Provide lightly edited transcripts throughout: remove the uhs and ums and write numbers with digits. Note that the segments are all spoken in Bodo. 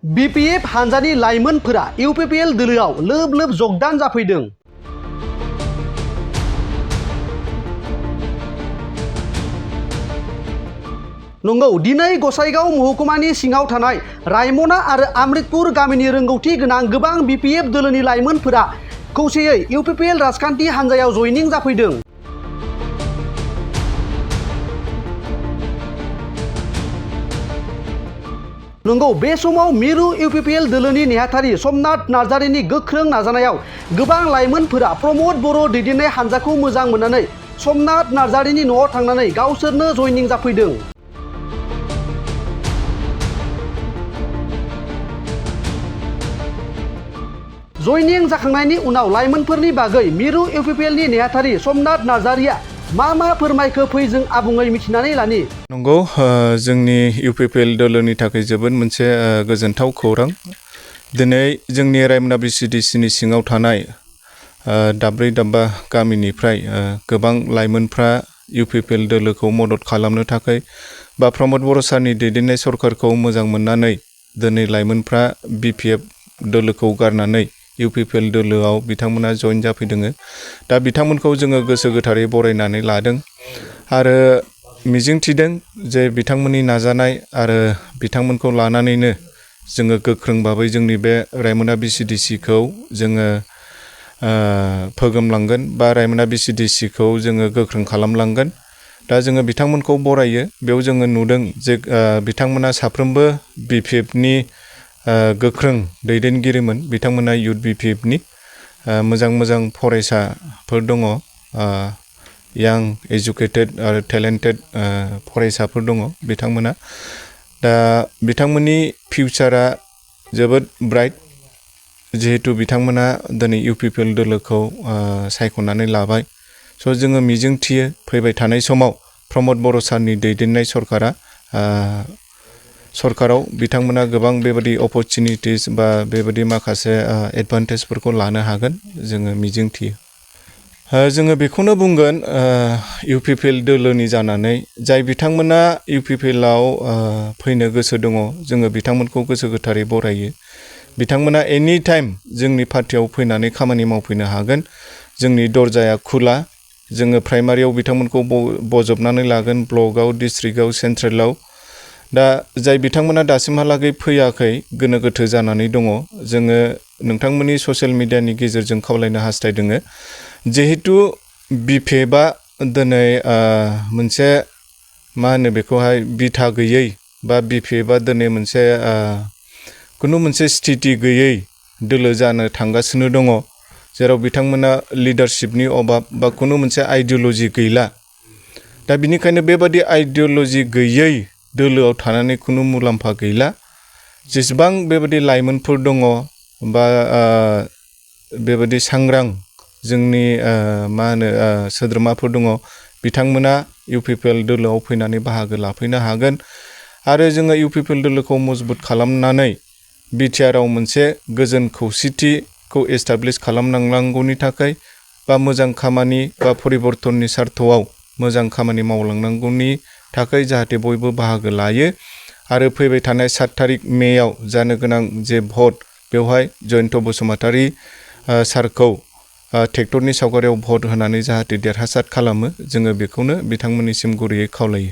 BPF हानजानि लाइमोनफोरा UPPL दोलोआव लोब लोब जगदान जाफैदों। नंगौ, दिनै गसाइगाव महकुमानि सिङाव थानाय रायमना आरो आमृतपुर गामिनि रोंगौथि गोनां गोबां BPF दोलोनि लाइमोनफोरा खौसेयै UPPL राजखान्थि हानजायाव जयनिं जाफैदों। नंगौ, बे समाव मिरु UPPL दोलोनि नेहाथारि समनाथ नार्जारिनि गोख्रों नाजानायाव गोबां लाइमोनफोरा प्रमद बर' दैदेननाय हानजाखौ मोजां मोननानै समनाथ नार्जारिनि न'आव थांनानै गावसोरनो जयनिं जाफैदों। जयनिं जाखांनायनि उनाव लाइमोनफोरनि बागै मिरु UPPLनि नेहाथारि समनाथ नार्जारिया मा फोरमायखो फै जों आबुङै मिथिनानै लानि। नंगौ, जोंनि UPPL दोलोनि थाखाय जोबोद मोनसे गोजोनथाव खौरां। दिनै जोंनि रायमना BCDCनि सिङाव थानाय दाब्रै दाब्बा गामिनिफ्राय गोबां लाइमोनफ्रा UPPL दोलोखौ मदद खालामनो थाखाय बा प्रमद बर' सारनि दैदेननाय सरकारखौ मोजां मोननानै दिनै लाइमोनफ्रा BPF दोलोखौ गारनानै UPPL दोलोआव बिथांमोना जइन जाफैदों। दा बिथांमोनखौ जोङो गोसो गोथारै बरायनानै लादों आरो मिजिंथिदों जे बिथांमोननि नाजानाय आरो बिथांमोनखौ लानानैनो जोङो गोख्रों भाबै जोंनि बे रायमना BCDCखौ जोङो फोगोमलांगोन बा रायमना BCDCखौ जोङो गोख्रों खालामलांगोन। दा जोङो बिथांमोनखौ बरायो। बेयाव जोङो नुदों जे बिथांमोना साफ्रोमबो BPFनि गोख्रों दैदेनगिरिमोन। बिथांमोना युथ BPFनि मोजां फरायसाफोर दङ, यां एजुकेटेड आरो टेलेन्टेड फरायसाफोर दङ बिथांमोना। दा बिथांमोननि फिउचारा जोबोद ब्राइट, जिहेतु बिथांमोना दिनै UPPL दोलोखौ सायख'नानै लाबाय। स' जोङो मिजिंथियो फैबाय थानाय समाव प्रमद बर' सारनि दैदेननाय सरकाराव बिथांमोना गोबां बेबायदि अपरचुनिटिस बा बेबायदि माखासे एडभान्टेजफोरखौ लानो हागोन जोङो मिजिंथियो। जोङो बेखौनो बुंगोन UPPL दोलोनि जानानै जाय बिथांमोना UPPLआव फैनो गोसो दङ, जोङो बिथांमोनखौ गोसो गोथारै बरायो। बिथांमोना एनि टाइम जोंनि पार्टियाव फैनानै खामानि मावफैनो हागोन। जोंनि दरजाया खुला। जोङो प्राइमारियाव बिथांमोनखौ बजबनानै लागोन, ब्लकआव, डिस्ट्रिक्टआव, सेन्ट्रेलाव। दा जाय बिथांमोना दासिमहालागै फैयाखै, गोनो गोथो जानानै दङ, जोङो नोंथांमोननि ससियेल मिडियानि गेजेरजों खावलायनो हास्थायदों। जिहेतु BPFआ दिनै मोनसे मा होनो बेखौहाय बिथा गैयै बा BPFआ दिनै मोनसे खुनु मोनसे स्थिति गैयै दोलो जानो थांगासिनो दङ, जेराव बिथांमोना लिडारशिपनि अभाब बा खुनु मोनसे आइडिय'लजि गैला। दा बिनिखायनो बेबादि आइडिय'लजि गैयै दोलोआव थानानै खुनु मुलाम्फा गैला। जेसेबां बेबादि लाइमोनफोर दङ बा बेबादि सांग्रां जोंनि सोद्रोमाफोर दङ, बिथांमोना UPPL दोलोआव फैनानै बाहागो लाफैनो हागोन। आरो जोङो UPPL दोलोखौ मजबुत खालामनानै बिटिआरआव मोनसे गोजोन खौसेथिखौ एस्टाब्लिश खालामनांगौनि थाखाय बा मोजां खामानि बा परिबर्तननि सार्थआव मोजां खामानि मावलांनांगौनि थाखाय जाहाथे बयबो बाहागो लायो आरो फैबाय थानाय 7 तारिख मेआव जानो गोनां जे भट, बेवहाय जयन्त बसुमतारी सारखौ ट्रेक्टरनि सावगारियाव भट होनानै जाहाथे देरहासार खालामो, जोङो बेखौनो बिथांमोननिसिम गुरैयै खावलायो।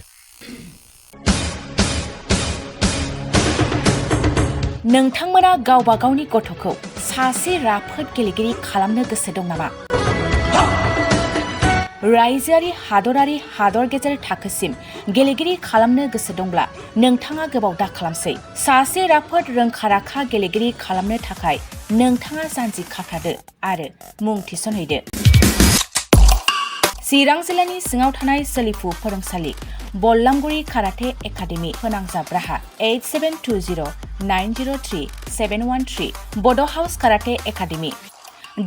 नोंथांमोना गावबा गावनि गथ'खौ सासे राफोद गेलेगिरि खालामनो गोसो दं नामा? रायजोआरि, हादरारि, हादर गेजेर थाखोसिम गेलेगिरि खालामनो गोसो दंब्ला नोंथाङा गोबाव दा खालामसै। सासे राफोद रोंखा-राखा गेलेगिरि खालामनो थाखाय नोंथाङा जानजि खाफ्रादो आरो मुं थिसनहैदो। चिरां जिल्लानि सिङाव थानाय सोलिफु फोरोंसालि बल्लामगुरि काराटे एकाडेमि फोनांजाब राहा 8720903713 बड' हाउस काराटे एकाडेमि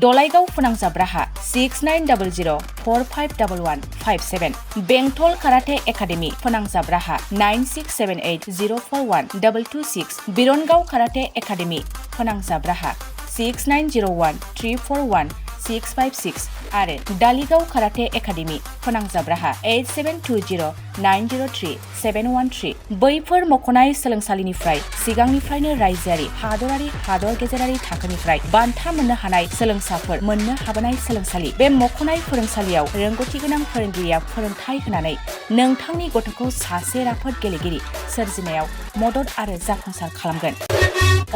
दलाइगाव फोनांजाब राहा 6900451157 बेंटल काराटे एकाडेमि फोनांजाब राहा 9678041226 बिरनगाव काराटे एकाडेमि फोनांजाब राहा 69013417 656 आरो डालिगाव काराटे एकाडेमि फोनांजाब राहा 8720903713। बैफोर मख'नाय सोलोंसालिनिफ्राय सिगांनिफ्रायनो रायजोआरि हादरारि हादर गेजेरारि थाखोनिफ्राय बान्था मोननो हानाय सोलोंसाफोर मोननो हाबोनाय सोलोंसालि। बे मख'नाय फोरोंसालियाव रोंगौथि गोनां फोरोंगिरिया फोरोंथाय होनानै नोंथांनि गथ'खौ सासे राफोद गेलेगिरि सोरजिनायाव मदद आरो जाफुंसार खालामगोन।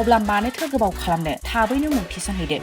अब्ला मानोथो गोबाव खालामनो, थाबैनो मुं थिसनहैदो।